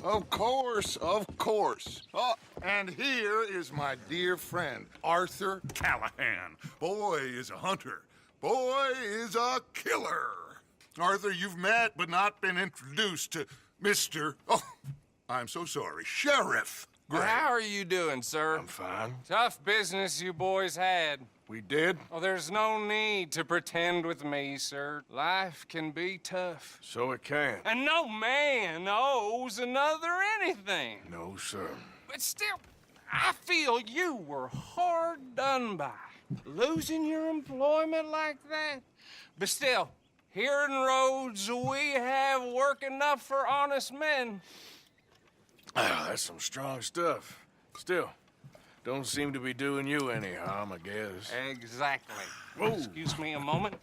Of course, of course. Oh, and here is my dear friend, Arthur Callahan. Boy is a hunter. Boy is a killer. Arthur, you've met but not been introduced to Mr. Oh, I'm so sorry, Sheriff Gray. How are you doing, sir? I'm fine. Tough business you boys had. We did? Well, there's no need to pretend with me, sir. Life can be tough. So it can. And no man owes another anything. No, sir. But still, I feel you were hard done by. Losing your employment like that. But still, here in Rhodes, we have work enough for honest men. Ah, that's some strong stuff. Still, don't seem to be doing you any harm, I guess. Exactly. Whoa. Excuse me a moment.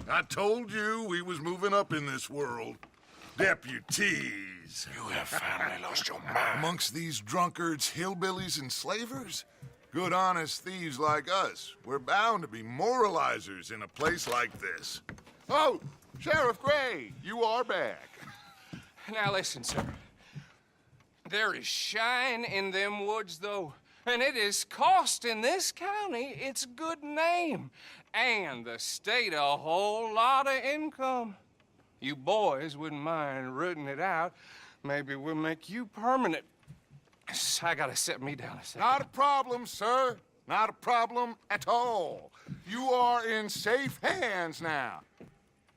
I told you we was moving up in this world. Deputies. You have finally lost your mind. Amongst these drunkards, hillbillies, and slavers? Good, honest thieves like us. We're bound to be moralizers in a place like this. Oh, Sheriff Gray, you are back. Now listen, sir. There is shine in them woods, though, and it is costing this county its good name, and the state a whole lot of income. You boys wouldn't mind rooting it out. Maybe we'll make you permanent. I gotta sit me down a second. Not a problem, sir. Not a problem at all. You are in safe hands now.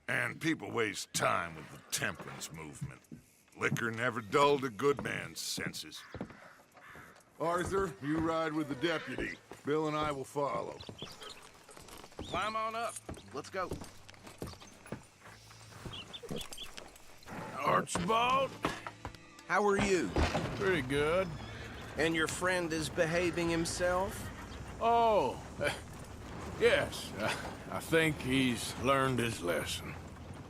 And people waste time with the temperance movement. Liquor never dulled a good man's senses. Arthur, you ride with the deputy. Bill and I will follow. Climb on up. Let's go. Archibald? How are you? Pretty good. And your friend is behaving himself? Oh, yes. I think he's learned his lesson.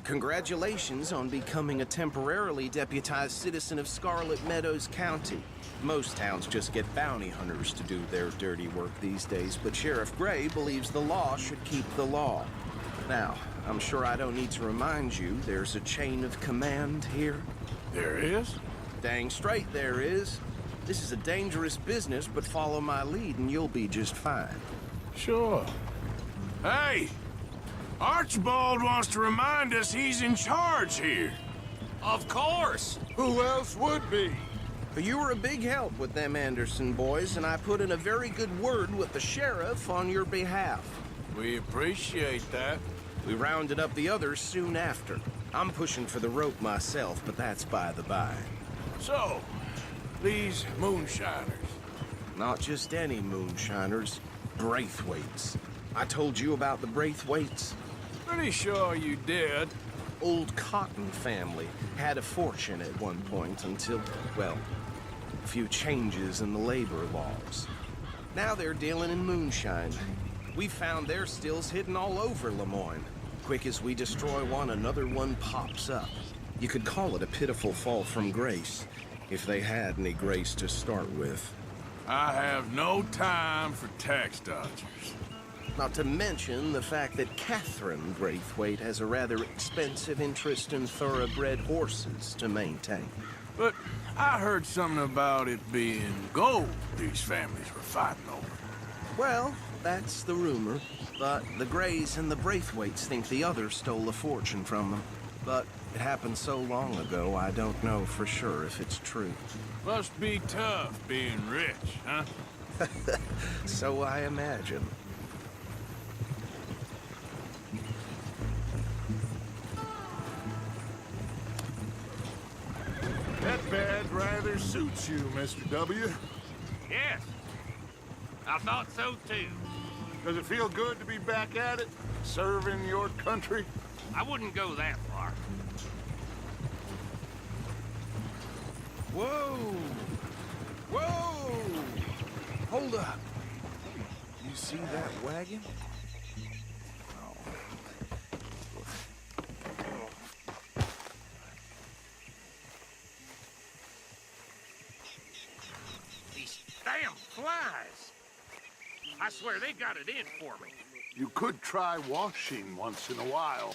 Congratulations on becoming a temporarily deputized citizen of Scarlet Meadows County. Most towns just get bounty hunters to do their dirty work these days, but Sheriff Gray believes the law should keep the law. Now, I'm sure I don't need to remind you there's a chain of command here. There is? Dang straight there is. This is a dangerous business, but follow my lead and you'll be just fine. Sure. Hey! Archibald wants to remind us he's in charge here. Of course. Who else would be? You were a big help with them Anderson boys, and I put in a very good word with the sheriff on your behalf. We appreciate that. We rounded up the others soon after. I'm pushing for the rope myself, but that's by the by. So, these moonshiners. Not just any moonshiners, Braithwaites. I told you about the Braithwaites? Pretty sure you did. Old Cotton family had a fortune at one point until, well, a few changes in the labor laws. Now they're dealing in moonshine. We found their stills hidden all over Lemoyne. Quick as we destroy one, another one pops up. You could call it a pitiful fall from grace, if they had any grace to start with. I have no time for tax dodgers. Not to mention the fact that Catherine Braithwaite has a rather expensive interest in thoroughbred horses to maintain. But I heard something about it being gold these families were fighting over. Well, that's the rumor. But the Grays and the Braithwaites think the other stole a fortune from them. But it happened so long ago, I don't know for sure if it's true. Must be tough being rich, huh? So I imagine. That badge rather suits you, Mr. W. Yes. I thought so too. Does it feel good to be back at it, serving your country? I wouldn't go that far. Whoa! Whoa! Hold up. You see that wagon? These damn flies. I swear they got it in for me. You could try washing once in a while.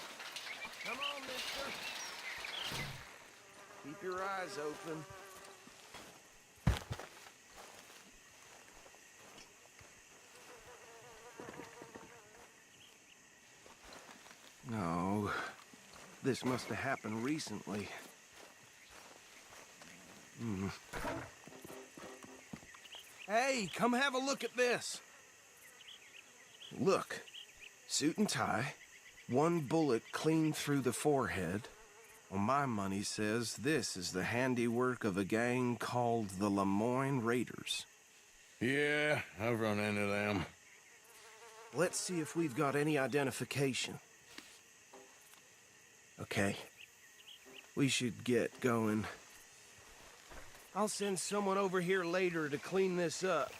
Come on, mister. Keep your eyes open. No, this must have happened recently. Hey, come have a look at this. Look, suit and tie, one bullet clean through the forehead. Well, my money says this is the handiwork of a gang called the Lemoyne Raiders. Yeah, I've run into them. Let's see if we've got any identification. Okay. We should get going. I'll send someone over here later to clean this up.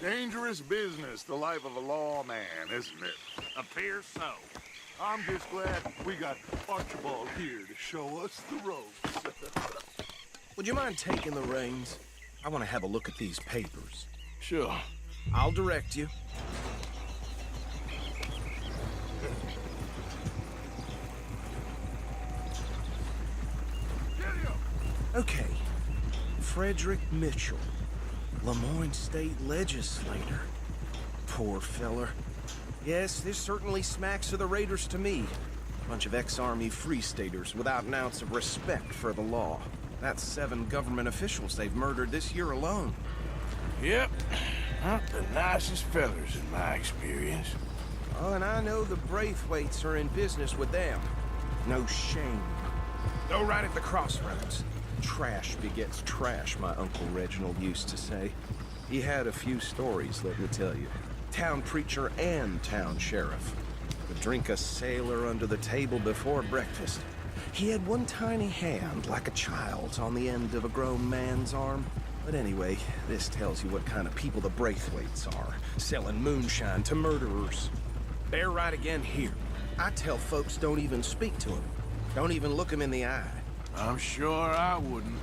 Dangerous business, the life of a lawman, isn't it? Appears so. I'm just glad we got Archibald here to show us the ropes. Would you mind taking the reins? I want to have a look at these papers. Sure. I'll direct you. Okay. Frederick Mitchell, Lemoyne State Legislator. Poor feller. Yes, this certainly smacks of the Raiders to me. Bunch of ex-Army Free Staters without an ounce of respect for the law. That's 7 government officials they've murdered this year alone. Yep. Not the nicest fellers in my experience. Oh, and I know the Braithwaites are in business with them. No shame. Though right at the crossroads. Trash begets trash, my Uncle Reginald used to say. He had a few stories, let me tell you. Town preacher and town sheriff. Would drink a sailor under the table before breakfast. He had one tiny hand, like a child's, on the end of a grown man's arm. But anyway, this tells you what kind of people the Braithwaites are. Selling moonshine to murderers. They're right again here. I tell folks don't even speak to them. Don't even look them in the eye. I'm sure I wouldn't.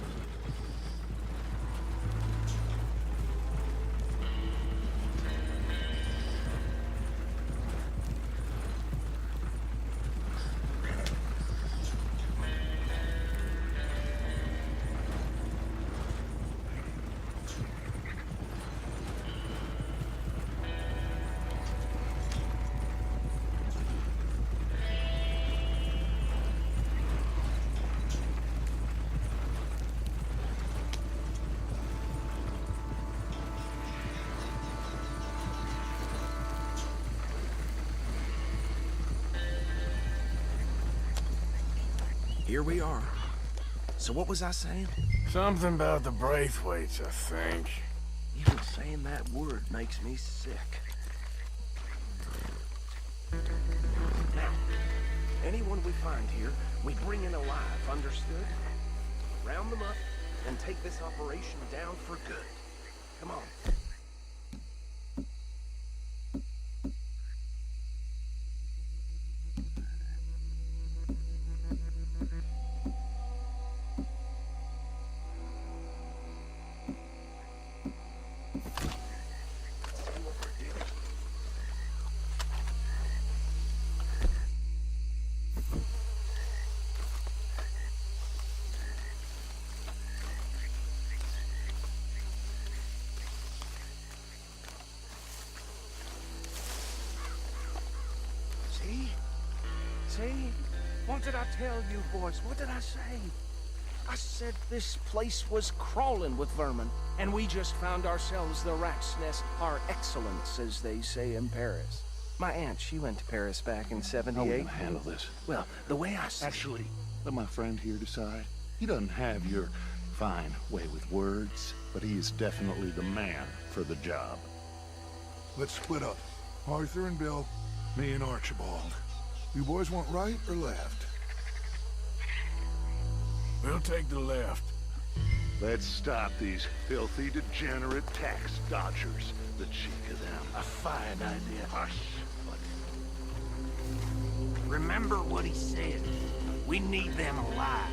Here we are. So what was I saying? Something about the Braithwaites, I think. Even saying that word makes me sick. Now, anyone we find here, we bring in alive, understood? Round them up and take this operation down for good. Come on. See? What did I tell you, boys? What did I say? I said this place was crawling with vermin, and we just found ourselves the rat's nest par excellence, as they say in Paris. My aunt, she went to Paris back in How are we '78. gonna handle this? Well, the way I see Actually, let my friend here decide. He doesn't have your fine way with words, but he is definitely the man for the job. Let's split up. Arthur and Bill, me and Archibald. You boys want right or left? We'll take the left. Let's stop these filthy, degenerate tax dodgers. The cheek of them. A fine idea. Hush. Remember what he said. We need them alive.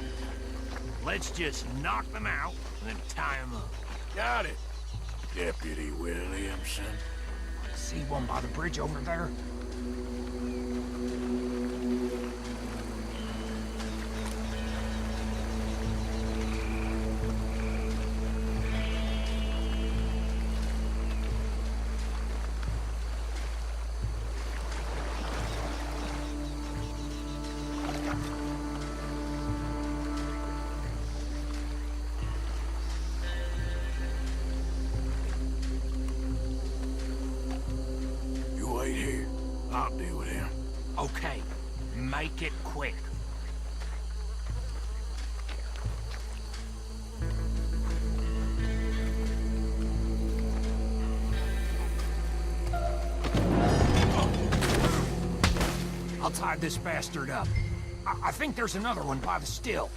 Let's just knock them out and then tie them up. Got it, Deputy Williamson. See one by the bridge over there? Wait here. I'll deal with him. Okay, make it quick. I'll tie this bastard up. I think there's another one by the still.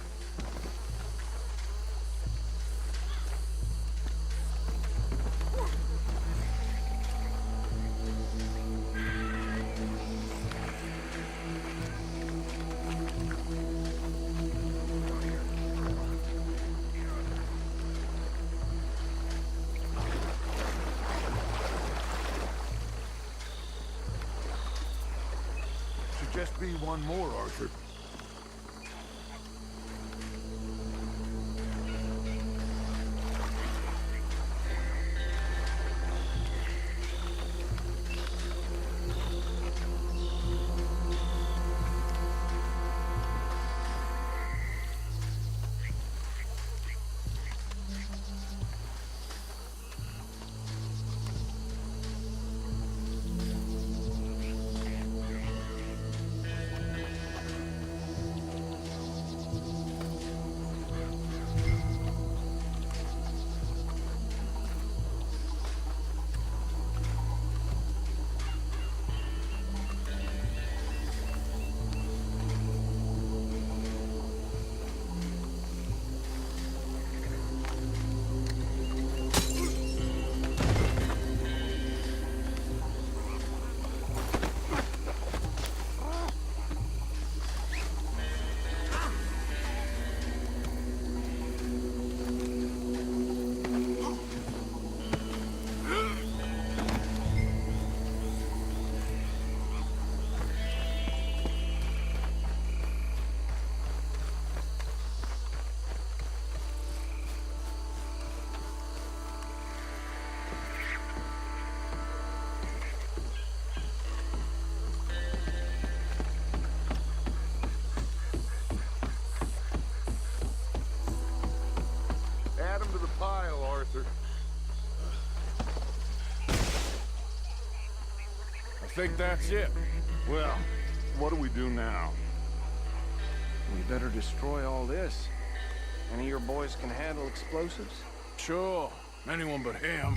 Should just be one more, Arthur. Add him to the pile, Arthur. I think that's it. Well, what do we do now? We better destroy all this. Any of your boys can handle explosives? Sure. Anyone but him.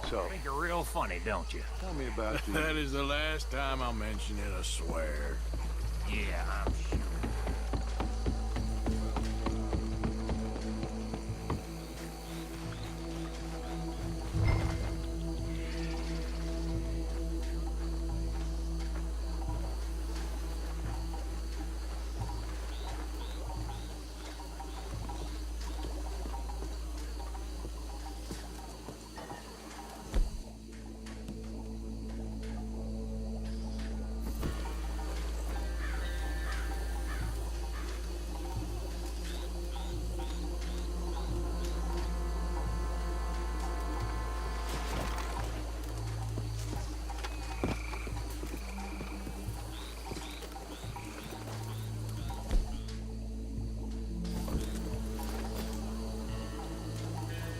So, Think you're real funny, don't you? tell me about the... That is the last time I'll mention it, I swear. Yeah, I'm sure.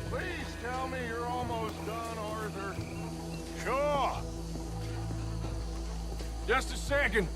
Please tell me you're almost done, Arthur. Sure. Just a second.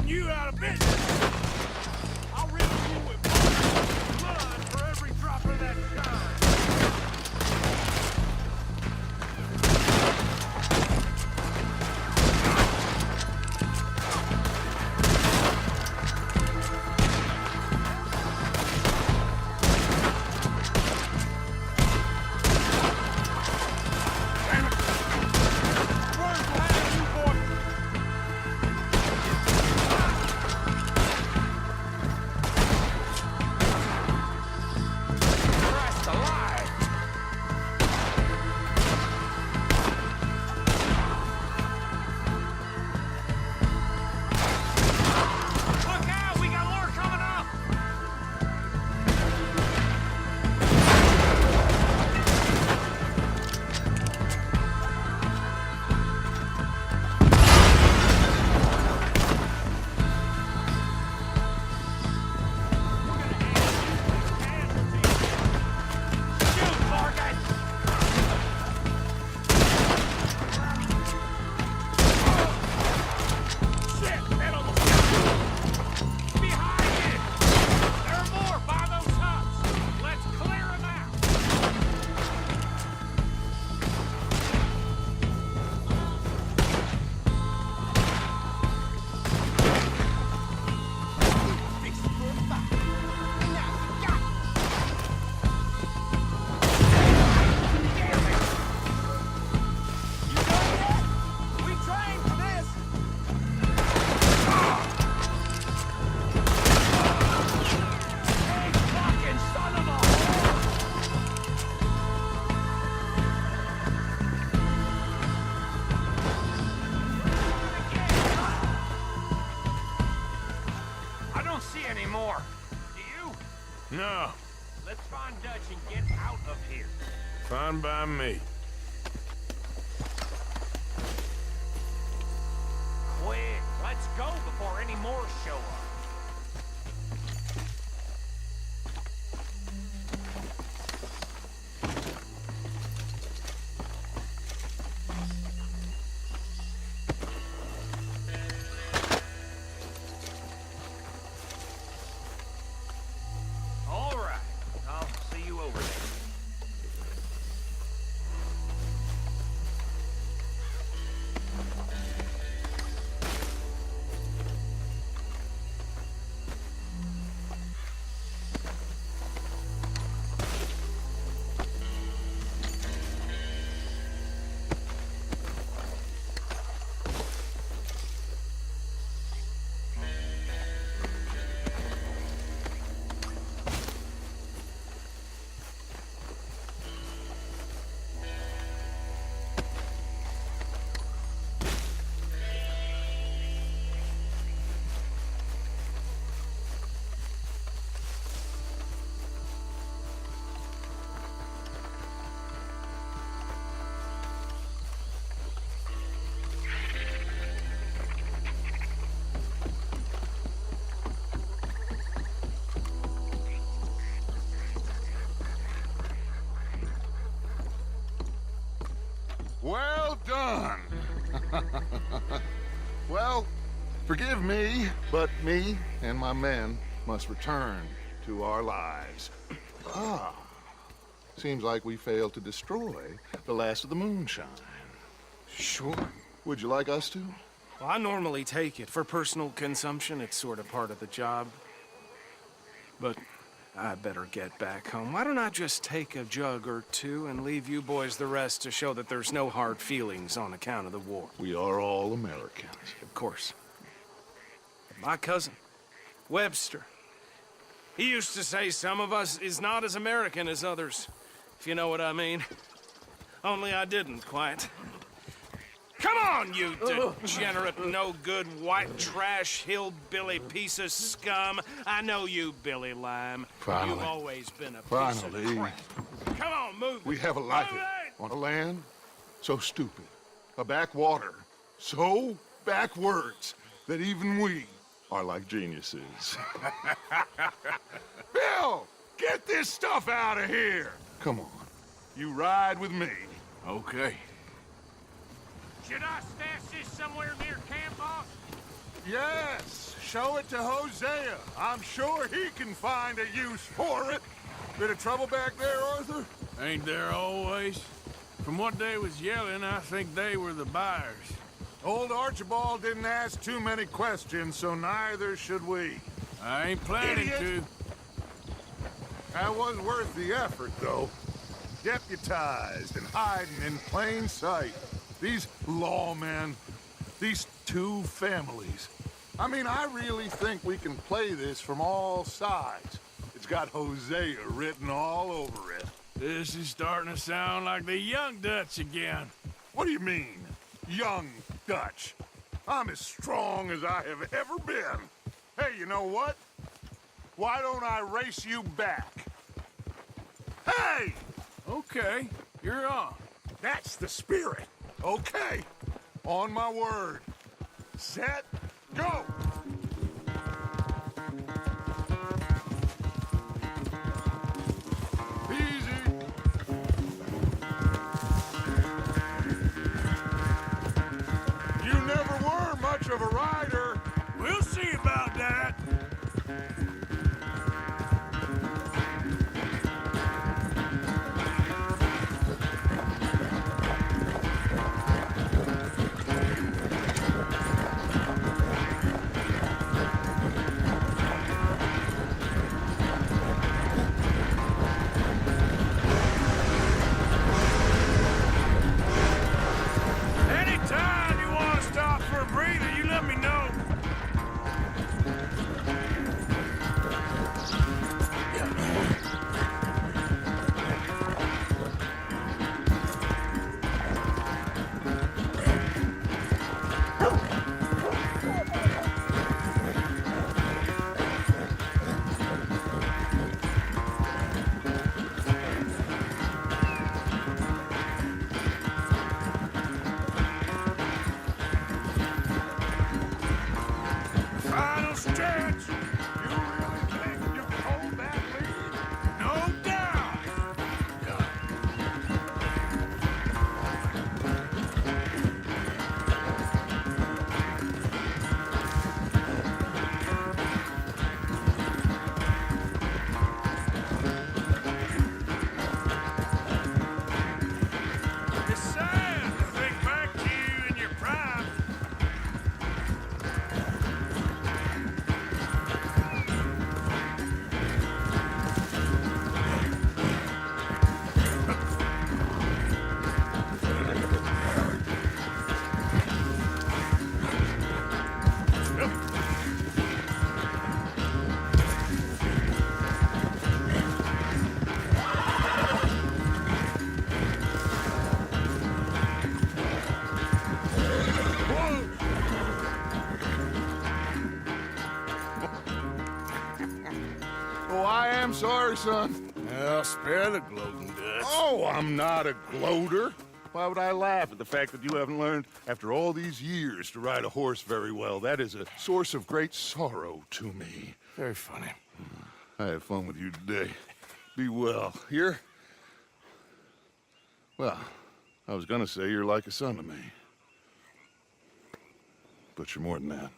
putting you out of business. I'll riddle you with blood for every drop of that shine. No. Let's find Dutch and get out of here. Fine by me. Quick, let's go before any more show up. Well done. Well, forgive me, but me and my men must return to our lives. Seems like we failed to destroy the last of the moonshine. Sure. Would you like us to? Well, I normally take it for personal consumption. It's sort of part of the job. But I better get back home. Why don't I just take a jug or two and leave you boys the rest to show that there's no hard feelings on account of the war? We are all Americans. Of course. My cousin, Webster, he used to say some of us is not as American as others, if you know what I mean. Only I didn't quite. Come on, you degenerate, no-good, white trash, hillbilly piece of scum. I know you, Billy Lime. Finally. You've always been a piece Finally. of crap. Come on, move We it. have a life Move it! on a land so stupid, a backwater so backwards that even we are like geniuses. Bill, get this stuff out of here. Come on, you ride with me. Okay. Should I stash this somewhere near camp, boss? Yes, show it to Hosea. I'm sure he can find a use for it. Bit of trouble back there, Arthur? Ain't there always? From what they was yelling, I think they were the buyers. Old Archibald didn't ask too many questions, so neither should we. I ain't planning Idiot. to. That was worth the effort, though. Deputized and hiding in plain sight. These lawmen, these two families. I mean, I really think we can play this from all sides. It's got Hosea written all over it. This is starting to sound like the Young Dutch again. What do you mean, young Dutch? I'm as strong as I have ever been. Hey, you know what? Why don't I race you back? Hey! Okay, you're on. That's the spirit. Okay. On my word. Set, go! Easy. You never were much of a rider. We'll see about that. Anytime you want to stop for a breather, you let me know. Final stretch. You really think you can hold that lead? No doubt. It's sad to think back to you in your prime. Oh, I am sorry, son. Well, spare the gloating, Dutch. Oh, I'm not a gloater. Why would I laugh at the fact that you haven't learned, after all these years, to ride a horse very well? That is a source of great sorrow to me. Very funny. I had fun with you today. Be well. Here? Well, I was gonna say you're like a son to me. But you're more than that.